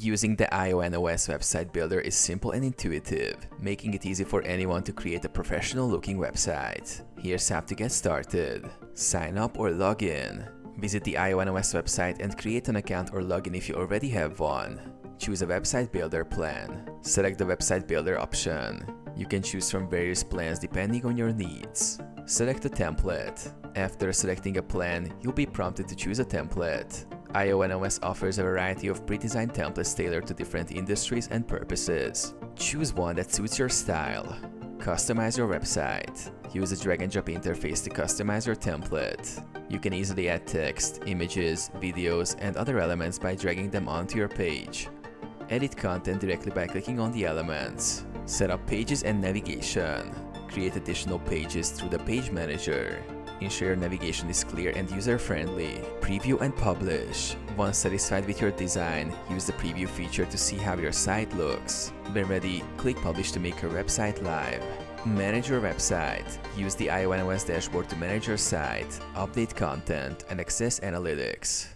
Using the IONOS website builder is simple and intuitive, making it easy for anyone to create a professional-looking website. Here's how to get started. Sign up or log in. Visit the IONOS website and create an account or login if you already have one. Choose a website builder plan. Select the website builder option. You can choose from various plans depending on your needs. Select a template. After selecting a plan, you'll be prompted to choose a template. IONOS offers a variety of pre-designed templates tailored to different industries and purposes. Choose one that suits your style. Customize your website. Use a drag-and-drop interface to customize your template. You can easily add text, images, videos, and other elements by dragging them onto your page. Edit content directly by clicking on the elements. Set up pages and navigation. Create additional pages through the Page Manager. Ensure your navigation is clear and user-friendly. Preview and publish. Once satisfied with your design, use the preview feature to see how your site looks. When ready, click Publish to make your website live. Manage your website. Use the IONOS dashboard to manage your site, update content, and access analytics.